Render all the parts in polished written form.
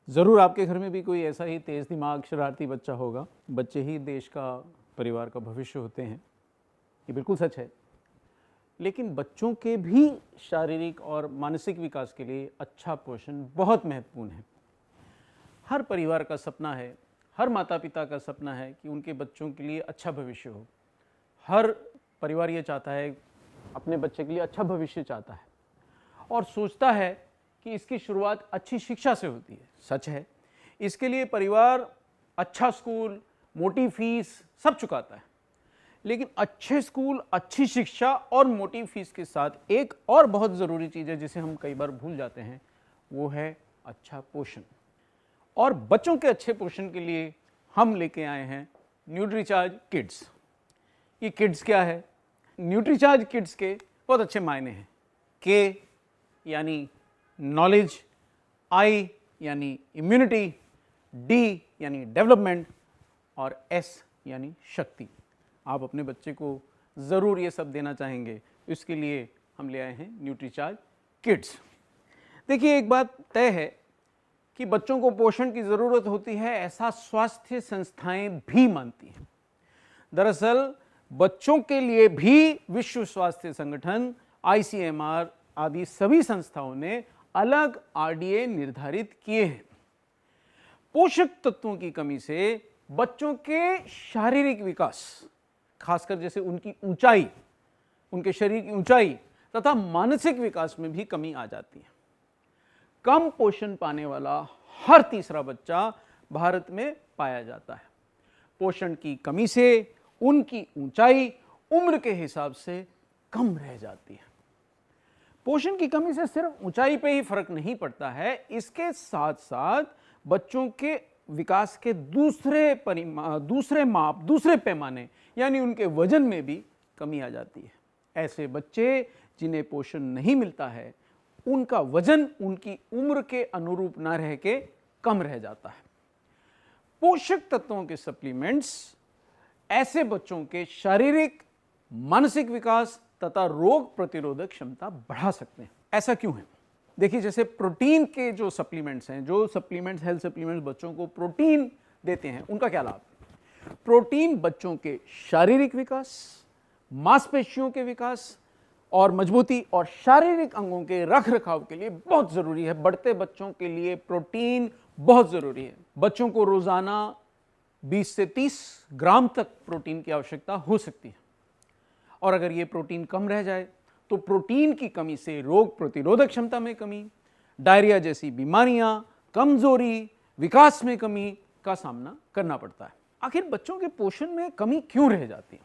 ज़रूर आपके घर में भी कोई ऐसा ही तेज़ दिमाग शरारती बच्चा होगा। बच्चे ही देश का, परिवार का भविष्य होते हैं, ये बिल्कुल सच है। लेकिन बच्चों के भी शारीरिक और मानसिक विकास के लिए अच्छा पोषण बहुत महत्वपूर्ण है। हर परिवार का सपना है, हर माता पिता का सपना है कि उनके बच्चों के लिए अच्छा भविष्य हो। हर परिवार ये चाहता है, अपने बच्चे के लिए अच्छा भविष्य चाहता है और सोचता है कि इसकी शुरुआत अच्छी शिक्षा से होती है। सच है, इसके लिए परिवार अच्छा स्कूल, मोटी फीस सब चुकाता है। लेकिन अच्छे स्कूल, अच्छी शिक्षा और मोटी फीस के साथ एक और बहुत ज़रूरी चीज़ है जिसे हम कई बार भूल जाते हैं, वो है अच्छा पोषण। और बच्चों के अच्छे पोषण के लिए हम लेके आए हैं न्यूट्रीचार्ज किड्स। ये किड्स क्या है? न्यूट्रीचार्ज किड्स के बहुत अच्छे मायने हैं। के यानी नॉलेज, आई यानी इम्यूनिटी, डी यानी डेवलपमेंट और एस यानी शक्ति। आप अपने बच्चे को ज़रूर ये सब देना चाहेंगे, इसके लिए हम ले आए हैं न्यूट्रीचार्ज किड्स। देखिए, एक बात तय है कि बच्चों को पोषण की ज़रूरत होती है, ऐसा स्वास्थ्य संस्थाएं भी मानती हैं। दरअसल बच्चों के लिए भी विश्व स्वास्थ्य संगठन, ICMR आदि सभी संस्थाओं ने अलग RDA निर्धारित किए हैं। पोषक तत्वों की कमी से बच्चों के शारीरिक विकास, खासकर जैसे उनकी ऊंचाई, उनके शरीर की ऊंचाई तथा मानसिक विकास में भी कमी आ जाती है। कम पोषण पाने वाला हर तीसरा बच्चा भारत में पाया जाता है। पोषण की कमी से उनकी ऊंचाई उम्र के हिसाब से कम रह जाती है। पोषण की कमी से सिर्फ ऊंचाई पे ही फर्क नहीं पड़ता है, इसके साथ साथ बच्चों के विकास के दूसरे माप, दूसरे पैमाने यानी उनके वजन में भी कमी आ जाती है। ऐसे बच्चे जिन्हें पोषण नहीं मिलता है, उनका वजन उनकी उम्र के अनुरूप न रह के कम रह जाता है। पोषक तत्वों के सप्लीमेंट्स ऐसे बच्चों के शारीरिक, मानसिक विकास तथा रोग प्रतिरोधक क्षमता बढ़ा सकते हैं। ऐसा क्यों है? देखिए, जैसे प्रोटीन के जो सप्लीमेंट्स हैं, जो सप्लीमेंट्स, हेल्थ सप्लीमेंट्स बच्चों को प्रोटीन देते हैं, उनका क्या लाभ? प्रोटीन बच्चों के शारीरिक विकास, मांसपेशियों के विकास और मजबूती और शारीरिक अंगों के रख रखाव के लिए बहुत ज़रूरी है। बढ़ते बच्चों के लिए प्रोटीन बहुत ज़रूरी है। बच्चों को रोज़ाना 20 से 30 ग्राम तक प्रोटीन की आवश्यकता हो सकती है और अगर ये प्रोटीन कम रह जाए तो प्रोटीन की कमी से रोग प्रतिरोधक क्षमता में कमी, डायरिया जैसी बीमारियां, कमजोरी, विकास में कमी का सामना करना पड़ता है। आखिर बच्चों के पोषण में कमी क्यों रह जाती है?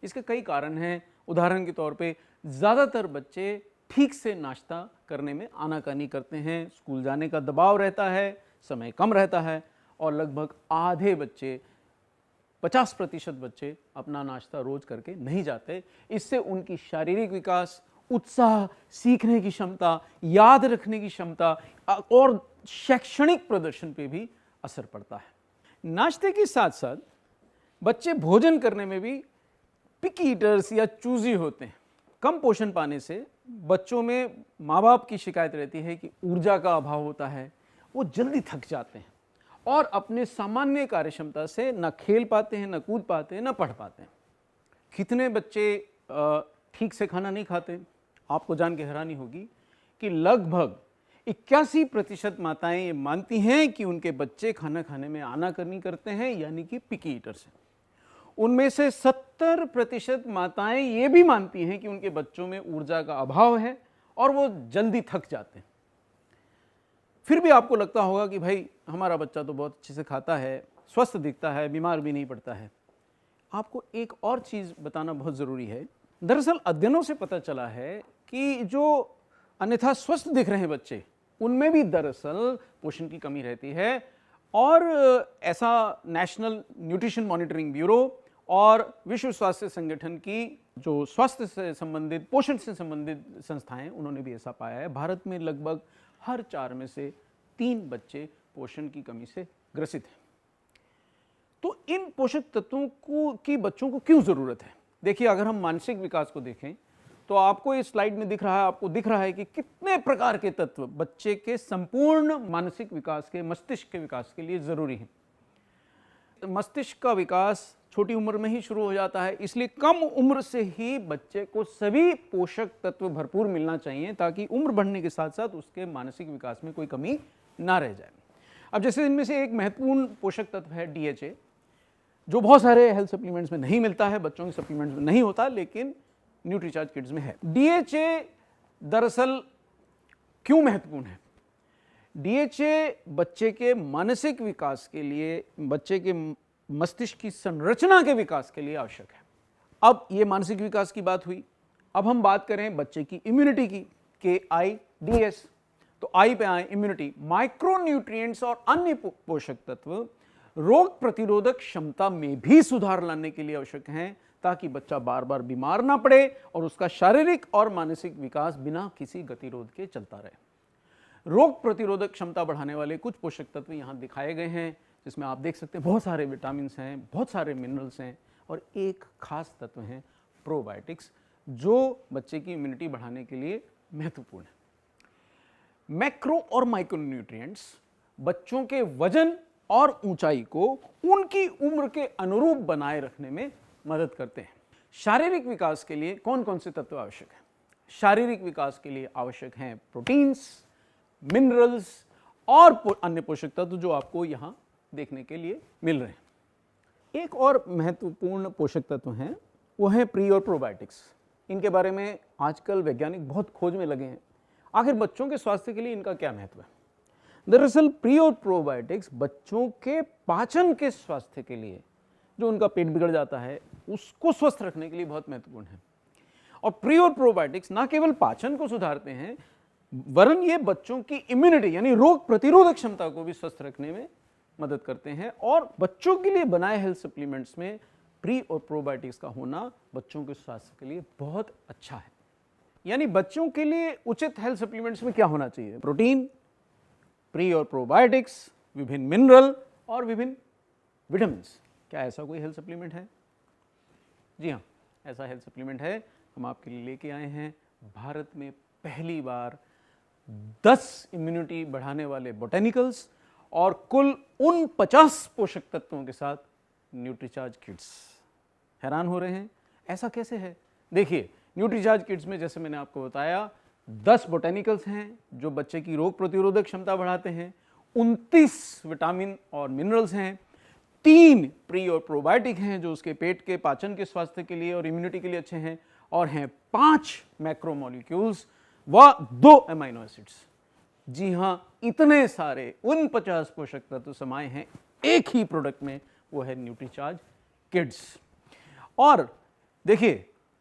इसके कई कारण हैं। उदाहरण के तौर पे ज़्यादातर बच्चे ठीक से नाश्ता करने में आनाकानी करते हैं, स्कूल जाने का दबाव रहता है, समय कम रहता है और लगभग आधे बच्चे, 50% बच्चे अपना नाश्ता रोज करके नहीं जाते। इससे उनकी शारीरिक विकास, उत्साह, सीखने की क्षमता, याद रखने की क्षमता और शैक्षणिक प्रदर्शन पे भी असर पड़ता है। नाश्ते के साथ साथ बच्चे भोजन करने में भी पिकी ईटर्स या चूजी होते हैं। कम पोषण पाने से बच्चों में माँ बाप की शिकायत रहती है कि ऊर्जा का अभाव होता है, वो जल्दी थक जाते हैं और अपने सामान्य कार्यक्षमता से न खेल पाते हैं, न कूद पाते हैं, न पढ़ पाते हैं। कितने बच्चे ठीक से खाना नहीं खाते? आपको जान के हैरानी होगी कि लगभग 81% माताएं ये मानती हैं कि उनके बच्चे खाना खाने में आनाकानी करते हैं, यानी कि पिकी ईटर्स हैं। उनमें से 70% माताएं ये भी मानती हैं कि उनके बच्चों में ऊर्जा का अभाव है और वो जल्दी थक जाते हैं। फिर भी आपको लगता होगा कि भाई हमारा बच्चा तो बहुत अच्छे से खाता है, स्वस्थ दिखता है, बीमार भी नहीं पड़ता है। आपको एक और चीज़ बताना बहुत ज़रूरी है। दरअसल अध्ययनों से पता चला है कि जो अन्यथा स्वस्थ दिख रहे हैं बच्चे, उनमें भी दरअसल पोषण की कमी रहती है और ऐसा नेशनल न्यूट्रिशन मॉनिटरिंग ब्यूरो और विश्व स्वास्थ्य संगठन की जो स्वास्थ्य से संबंधित, पोषण से संबंधित संस्थाएं, उन्होंने भी ऐसा पाया है। भारत में लगभग हर 4 में से 3 बच्चे पोषण की कमी से ग्रसित हैं। तो इन पोषक तत्वों की बच्चों को क्यों ज़रूरत है? देखिए, अगर हम मानसिक विकास को देखें तो आपको इस स्लाइड में दिख रहा है, आपको दिख रहा है कि कितने प्रकार के तत्व बच्चे के संपूर्ण मानसिक विकास के, मस्तिष्क के विकास के लिए जरूरी हैं। मस्तिष्क का विकास छोटी उम्र में ही शुरू हो जाता है, इसलिए कम उम्र से ही बच्चे को सभी पोषक तत्व भरपूर मिलना चाहिए ताकि उम्र बढ़ने के साथ साथ उसके मानसिक विकास में कोई कमी ना रह जाए। अब जैसे इनमें से एक महत्वपूर्ण पोषक तत्व है DHA, जो बहुत सारे हेल्थ सप्लीमेंट्स में नहीं मिलता है, बच्चों के सप्लीमेंट्स में नहीं होता, लेकिन न्यूट्रीचार्ज किड्स में है। DHA दरअसल क्यों महत्वपूर्ण है? DHA बच्चे के मानसिक विकास के लिए, बच्चे के मस्तिष्क की संरचना के विकास के लिए आवश्यक है। अब ये मानसिक विकास की बात हुई, अब हम बात करें बच्चे की इम्यूनिटी की, KIDS। तो आई पे आए, इम्यूनिटी। माइक्रोन्यूट्रिएंट्स और अन्य पोषक तत्व रोग प्रतिरोधक क्षमता में भी सुधार लाने के लिए आवश्यक हैं ताकि बच्चा बार बार बीमार ना पड़े और उसका शारीरिक और मानसिक विकास बिना किसी गतिरोध के चलता रहे। रोग प्रतिरोधक क्षमता बढ़ाने वाले कुछ पोषक तत्व यहाँ दिखाए गए हैं, जिसमें आप देख सकते हैं बहुत सारे विटामिन हैं, बहुत सारे मिनरल्स हैं और एक खास तत्व है प्रोबायोटिक्स, जो बच्चे की इम्यूनिटी बढ़ाने के लिए महत्वपूर्ण है। मैक्रो और माइक्रोन्यूट्रिएंट्स बच्चों के वजन और ऊंचाई को उनकी उम्र के अनुरूप बनाए रखने में मदद करते हैं। शारीरिक विकास के लिए कौन कौन से तत्व आवश्यक हैं? शारीरिक विकास के लिए आवश्यक हैं प्रोटीन्स, मिनरल्स और अन्य पोषक तत्व जो आपको यहाँ देखने के लिए मिल रहे हैं। एक और महत्वपूर्ण पोषक तत्व हैं, वो हैं प्री और प्रोबायोटिक्स। इनके बारे में आजकल वैज्ञानिक बहुत खोज में लगे हैं। आखिर बच्चों के स्वास्थ्य के लिए इनका क्या महत्व है? दरअसल प्री और प्रोबायोटिक्स बच्चों के पाचन के स्वास्थ्य के लिए, जो उनका पेट बिगड़ जाता है उसको स्वस्थ रखने के लिए बहुत महत्वपूर्ण है। और प्री और प्रोबायोटिक्स ना केवल पाचन को सुधारते हैं, वरन ये बच्चों की इम्यूनिटी यानी रोग प्रतिरोधक क्षमता को भी स्वस्थ रखने में मदद करते हैं। और बच्चों के लिए बनाए हेल्थ सप्लीमेंट्स में प्री और प्रोबायोटिक्स का होना बच्चों के स्वास्थ्य के लिए बहुत अच्छा है। यानी बच्चों के लिए उचित हेल्थ सप्लीमेंट्स में क्या होना चाहिए? प्रोटीन, प्री और प्रोबायोटिक्स, विभिन्न मिनरल और विभिन्न विटामिन। क्या ऐसा कोई हेल्थ सप्लीमेंट है? जी हाँ, ऐसा हेल्थ सप्लीमेंट है, हम आपके लिए लेके आए हैं। भारत में पहली बार 10 इम्यूनिटी बढ़ाने वाले बोटेनिकल्स और कुल उन 50 पोषक तत्वों के साथ न्यूट्रीचार्ज किड्स। हैरान हो रहे हैं ऐसा कैसे है? देखिए, न्यूट्रीचार्ज किड्स में जैसे मैंने आपको बताया 10 बोटेनिकल्स हैं जो बच्चे की रोग प्रतिरोधक क्षमता बढ़ाते हैं, 29 विटामिन और मिनरल्स हैं, 3 प्री और प्रोबायोटिक हैं जो उसके पेट के पाचन के स्वास्थ्य के लिए और इम्यूनिटी के लिए अच्छे हैं, और हैं 5 मैक्रोमोलिक्यूल्स व 2 अमीनो एसिड्स। जी हाँ, इतने सारे 49 पोषक तत्व समाये हैं एक ही प्रोडक्ट में, वो है न्यूट्रीचार्ज किड्स। और देखिए,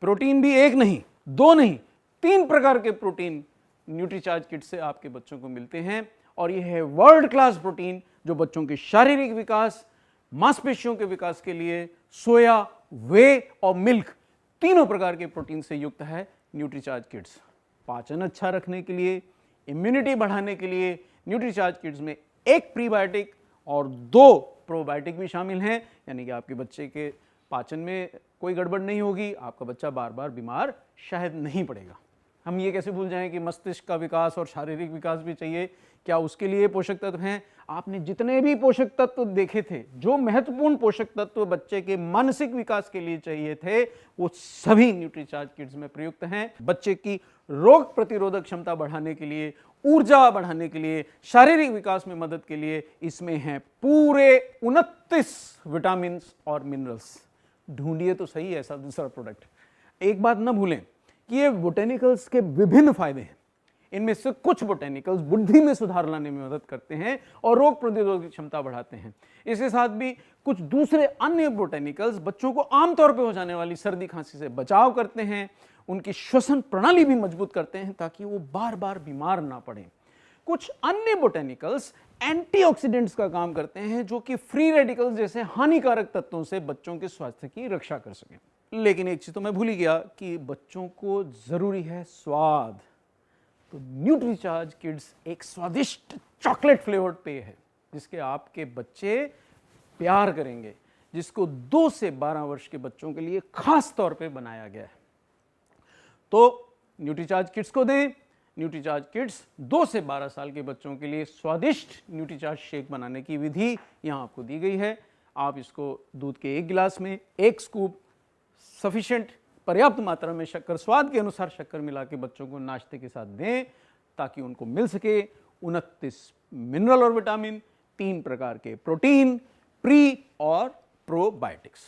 प्रोटीन भी एक नहीं, 2 नहीं, 3 प्रकार के प्रोटीन न्यूट्रीचार्ज किड्स से आपके बच्चों को मिलते हैं। और यह है वर्ल्ड क्लास प्रोटीन जो बच्चों के शारीरिक विकास, मांसपेशियों के विकास के लिए सोया, वे और मिल्क, तीनों प्रकार के प्रोटीन से युक्त है न्यूट्रीचार्ज किड्स। पाचन अच्छा रखने के लिए, इम्यूनिटी बढ़ाने के लिए न्यूट्रीचार्ज किड्स में 1 प्रीबायोटिक और 2 प्रोबायोटिक भी शामिल हैं, यानी कि आपके बच्चे के पाचन में कोई गड़बड़ नहीं होगी, आपका बच्चा बार बार बीमार शायद नहीं पड़ेगा। हम ये कैसे भूल जाएं कि मस्तिष्क का विकास और शारीरिक विकास भी चाहिए, क्या उसके लिए पोषक तत्व हैं? आपने जितने भी पोषक तत्व देखे थे, जो महत्वपूर्ण पोषक तत्व बच्चे के मानसिक विकास के लिए चाहिए थे, वो सभी न्यूट्रीचार्ज किड्स में प्रयुक्त हैं। बच्चे की रोग प्रतिरोधक क्षमता बढ़ाने के लिए, ऊर्जा बढ़ाने के लिए, शारीरिक विकास में मदद के लिए इसमें हैं पूरे 29 विटामिन और मिनरल्स। ढूंढिए तो सही ऐसा दूसरा प्रोडक्ट। एक बात ना भूलें कि ये बोटेनिकल्स के विभिन्न फायदे हैं। इनमें से कुछ बोटेनिकल्स बुद्धि में सुधार लाने में मदद करते हैं और रोग प्रतिरोधक क्षमता बढ़ाते हैं। इसके साथ भी कुछ दूसरे अन्य बोटेनिकल्स बच्चों को आमतौर पर हो जाने वाली सर्दी खांसी से बचाव करते हैं, उनकी श्वसन प्रणाली भी मजबूत करते हैं ताकि वो बार बार बीमार ना पड़े। कुछ अन्य बोटेनिकल्स एंटीऑक्सीडेंट्स का काम करते हैं जो कि फ्री रेडिकल्स जैसे हानिकारक तत्वों से बच्चों के स्वास्थ्य की रक्षा कर सकें। लेकिन एक चीज तो मैं भूल ही गया कि बच्चों को जरूरी है स्वाद। तो न्यूट्रीचार्ज किड्स एक स्वादिष्ट चॉकलेट फ्लेवर्ड पेय है जिसके आपके बच्चे प्यार करेंगे, जिसको 2 से 12 वर्ष के बच्चों के लिए खास तौर पे बनाया गया है। तो न्यूट्रीचार्ज किड्स को दें। न्यूट्रीचार्ज किड्स 2 से 12 साल के बच्चों के लिए स्वादिष्ट न्यूट्रीचार्ज शेक बनाने की विधि यहाँ आपको दी गई है। आप इसको दूध के 1 गिलास में 1 स्कूप सफिशिएंट पर्याप्त मात्रा में शक्कर, स्वाद के अनुसार शक्कर मिला के बच्चों को नाश्ते के साथ दें, ताकि उनको मिल सके 29 मिनरल और विटामिन, 3 प्रकार के प्रोटीन, प्री और प्रोबायोटिक्स।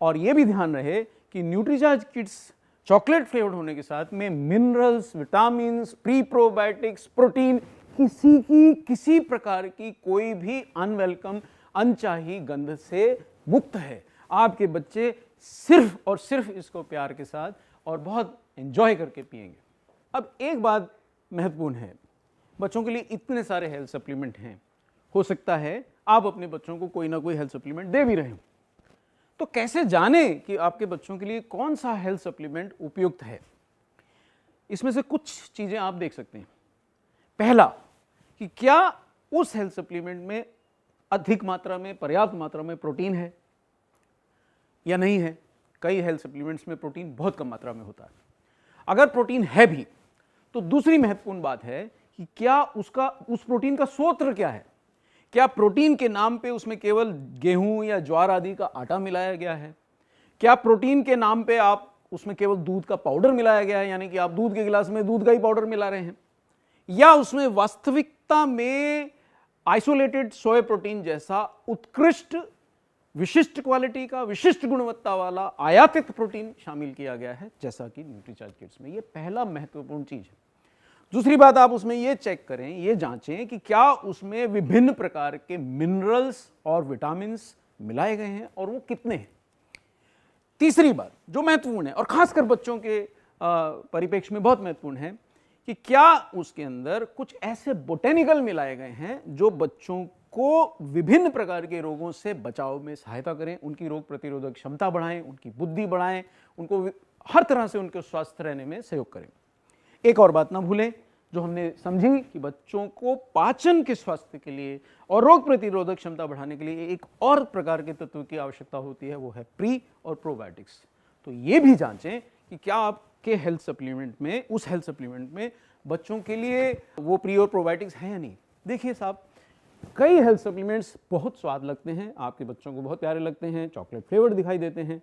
और ये भी ध्यान रहे कि न्यूट्रीचार्ज किड्स चॉकलेट फ्लेवर्ड होने के साथ में minerals, vitamin, pre probiotics, protein, किसी प्रकार की कोई भी अनवेलकम, अनचाही गंध से मुक्त है। आपके बच्चे सिर्फ और सिर्फ इसको प्यार के साथ और बहुत एंजॉय करके पिएंगे। अब एक बात महत्वपूर्ण है, बच्चों के लिए इतने सारे हेल्थ सप्लीमेंट हैं, हो सकता है आप अपने बच्चों को कोई ना कोई हेल्थ सप्लीमेंट दे भी रहे हो, तो कैसे जाने कि आपके बच्चों के लिए कौन सा हेल्थ सप्लीमेंट उपयुक्त है? इसमें से कुछ चीजें आप देख सकते हैं। पहला, कि क्या उस हेल्थ सप्लीमेंट में अधिक मात्रा में, पर्याप्त मात्रा में प्रोटीन है या नहीं है। कई हेल्थ सप्लीमेंट्स में प्रोटीन बहुत कम मात्रा में होता है। अगर प्रोटीन है भी तो दूसरी महत्वपूर्ण बात है कि क्या उस प्रोटीन का स्रोत क्या है। क्या प्रोटीन के नाम पे उसमें केवल गेहूं या ज्वार आदि का आटा मिलाया गया है? क्या प्रोटीन के नाम पे आप उसमें केवल दूध का पाउडर मिलाया गया है, यानी कि आप दूध के गिलास में दूध का ही पाउडर मिला रहे हैं, या उसमें वास्तविकता में आइसोलेटेड सोया प्रोटीन जैसा उत्कृष्ट, विशिष्ट क्वालिटी का, विशिष्ट गुणवत्ता वाला आयातित प्रोटीन शामिल किया गया है, जैसा कि न्यूट्रीचार्ज किड्स में। यह पहला महत्वपूर्ण चीज है। दूसरी बात, आप उसमें यह चेक करें, यह जांचें कि क्या उसमें विभिन्न प्रकार के मिनरल्स और विटामिन्स मिलाए गए हैं और वो कितने हैं। तीसरी बात जो महत्वपूर्ण है और खासकर बच्चों के परिप्रेक्ष्य में बहुत महत्वपूर्ण है, कि क्या उसके अंदर कुछ ऐसे बोटेनिकल मिलाए गए हैं जो बच्चों को विभिन्न प्रकार के रोगों से बचाव में सहायता करें, उनकी रोग प्रतिरोधक क्षमता बढ़ाएं, उनकी बुद्धि बढ़ाएं, उनको हर तरह से उनके स्वस्थ रहने में सहयोग करें। एक और बात ना भूलें जो हमने समझी कि बच्चों को पाचन के स्वास्थ्य के लिए और रोग प्रतिरोधक क्षमता बढ़ाने के लिए एक और प्रकार के तत्व की आवश्यकता होती है, वो है प्री और प्रोबायोटिक्स। तो ये भी जांचें कि क्या आपके हेल्थ सप्लीमेंट में, उस हेल्थ सप्लीमेंट में बच्चों के लिए वो प्री और प्रोबायोटिक्स हैं या नहीं। देखिए साहब, कई हेल्थ सप्लीमेंट्स बहुत स्वाद लगते हैं, आपके बच्चों को बहुत प्यारे लगते हैं, चॉकलेट फ्लेवर्ड दिखाई देते हैं।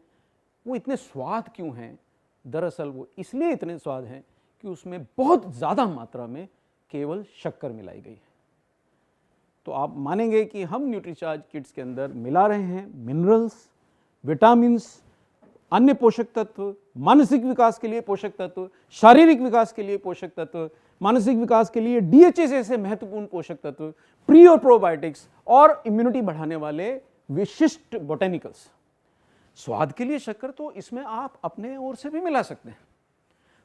वो इतने स्वाद क्यों हैं? दरअसल वो इसलिए इतने स्वाद हैं कि उसमें बहुत ज़्यादा मात्रा में केवल शक्कर मिलाई गई है। तो आप मानेंगे कि हम न्यूट्रीचार्ज किड्स के अंदर मिला रहे हैं मिनरल्स, विटामिन्स, अन्य पोषक तत्व, मानसिक विकास के लिए पोषक तत्व, शारीरिक विकास के लिए पोषक तत्व, मानसिक विकास के लिए डीएचए जैसे महत्वपूर्ण पोषक तत्व, प्री और प्रोबायोटिक्स और इम्यूनिटी बढ़ाने वाले विशिष्ट बोटेनिकल्स। स्वाद के लिए शक्कर तो इसमें आप अपने ओर से भी मिला सकते हैं।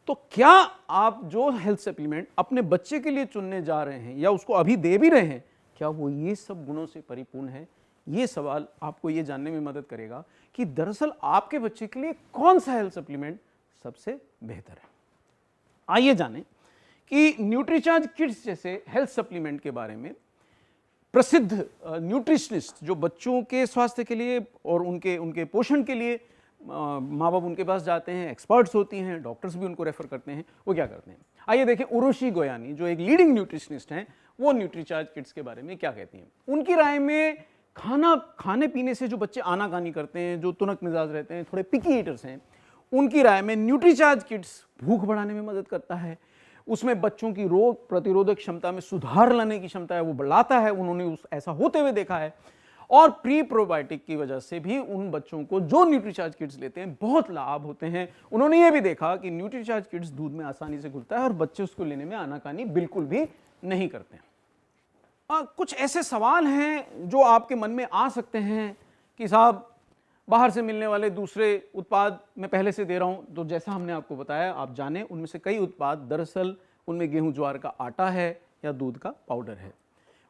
तो क्या आप जो हेल्थ सप्लीमेंट अपने बच्चे के लिए चुनने जा रहे हैं या उसको अभी दे भी रहे हैं, क्या वो ये सब गुणों से परिपूर्ण है? ये सवाल आपको ये जानने में मदद करेगा कि दरअसल आपके बच्चे के लिए कौन सा हेल्थ सप्लीमेंट सबसे बेहतर है। आइए जानें कि न्यूट्रीचार्ज किड्स जैसे हेल्थ सप्लीमेंट के बारे में प्रसिद्ध न्यूट्रिशनिस्ट जो बच्चों के स्वास्थ्य के लिए और उनके पोषण के लिए माँ बाप उनके पास जाते हैं, एक्सपर्ट्स होती हैं, डॉक्टर्स भी उनको रेफर करते हैं, वो क्या करते हैं। आइए देखें उर्वशी गोयानी जो एक लीडिंग न्यूट्रिशनिस्ट हैं, वो न्यूट्रीचार्ज किड्स के बारे में क्या कहती हैं। उनकी राय में खाने पीने से जो बच्चे आनाकानी करते हैं, जो तुनक मिजाज रहते हैं, थोड़े पिकी ईटर्स हैं, उनकी राय में न्यूट्रीचार्ज किड्स भूख बढ़ाने में मदद करता है, उसमें बच्चों की रोग प्रतिरोधक क्षमता में सुधार लाने की क्षमता है वो बढ़ाता है, उन्होंने ऐसा होते हुए देखा है। और प्री प्रोबायोटिक की वजह से भी उन बच्चों को जो न्यूट्रीचार्ज किड्स लेते हैं बहुत लाभ होते हैं। उन्होंने ये भी देखा कि न्यूट्रीचार्ज किड्स दूध में आसानी से घुलता है और बच्चे उसको लेने में आनाकानी बिल्कुल भी नहीं करते हैं। कुछ ऐसे सवाल हैं जो आपके मन में आ सकते हैं कि साहब बाहर से मिलने वाले दूसरे उत्पाद मैं पहले से दे रहा हूं, तो जैसा हमने आपको बताया आप जाने उनमें से कई उत्पाद दरअसल उनमें गेहूं ज्वार का आटा है या दूध का पाउडर है।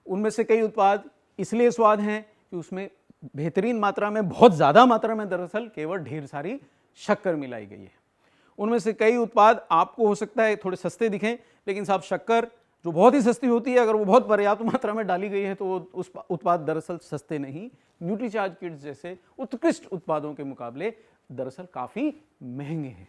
उनमें से कई उत्पाद इसलिए स्वाद हैं कि उसमें बेहतरीन मात्रा में, बहुत ज़्यादा मात्रा में दरअसल केवल ढेर सारी शक्कर मिलाई गई है। उनमें से कई उत्पाद आपको हो सकता है थोड़े सस्ते दिखें, लेकिन साहब शक्कर जो बहुत ही सस्ती होती है, अगर वो बहुत पर्याप्त मात्रा में डाली गई है तो वो उस उत्पाद दरअसल सस्ते नहीं, न्यूट्रीचार्ज किड्स जैसे उत्कृष्ट उत्पादों के मुकाबले दरअसल काफ़ी महंगे हैं।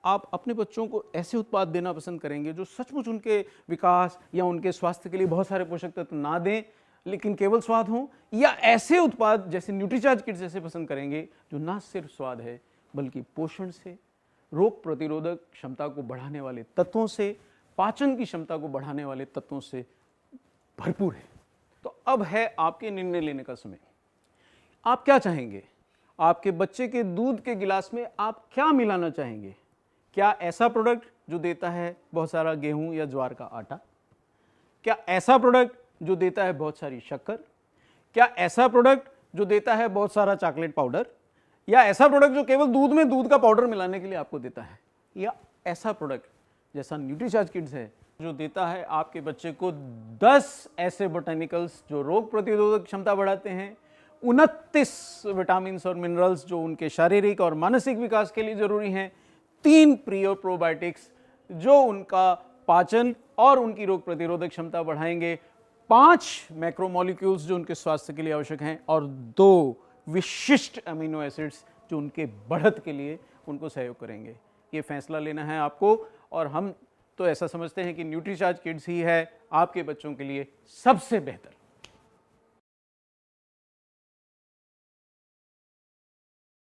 आप अपने बच्चों को ऐसे उत्पाद देना पसंद करेंगे जो सचमुच उनके विकास या उनके स्वास्थ्य के लिए बहुत सारे पोषक तत्व ना दें लेकिन केवल स्वाद हो, या ऐसे उत्पाद जैसे न्यूट्रीचार्ज किट्स जैसे पसंद करेंगे जो ना सिर्फ स्वाद है बल्कि पोषण से, रोग प्रतिरोधक क्षमता को बढ़ाने वाले तत्वों से, पाचन की क्षमता को बढ़ाने वाले तत्वों से भरपूर है। तो अब है आपके निर्णय लेने का समय। आप क्या चाहेंगे? आपके बच्चे के दूध के गिलास में आप क्या मिलाना चाहेंगे? क्या ऐसा प्रोडक्ट जो देता है बहुत सारा गेहूं या ज्वार का आटा? क्या ऐसा प्रोडक्ट जो देता है बहुत सारी शक्कर? क्या ऐसा प्रोडक्ट जो देता है बहुत सारा चॉकलेट पाउडर? या ऐसा प्रोडक्ट जो केवल दूध में दूध का पाउडर मिलाने के लिए आपको देता है? या ऐसा प्रोडक्ट जैसा न्यूट्रीचार्ज किड्स है जो देता है आपके बच्चे को 10 ऐसे बोटेनिकल्स जो रोग प्रतिरोधक क्षमता बढ़ाते हैं, 29 विटामिन और मिनरल्स जो उनके शारीरिक और मानसिक विकास के लिए जरूरी हैं, 3 प्री प्रोबायोटिक्स जो उनका पाचन और उनकी रोग प्रतिरोधक क्षमता बढ़ाएंगे, 5 मैक्रोमोलिक्यूल्स जो उनके स्वास्थ्य के लिए आवश्यक हैं और 2 विशिष्ट अमीनो एसिड्स जो उनके बढ़त के लिए उनको सहयोग करेंगे। ये फैसला लेना है आपको, और हम तो ऐसा समझते हैं कि न्यूट्रीचार्ज किड्स ही है आपके बच्चों के लिए सबसे बेहतर।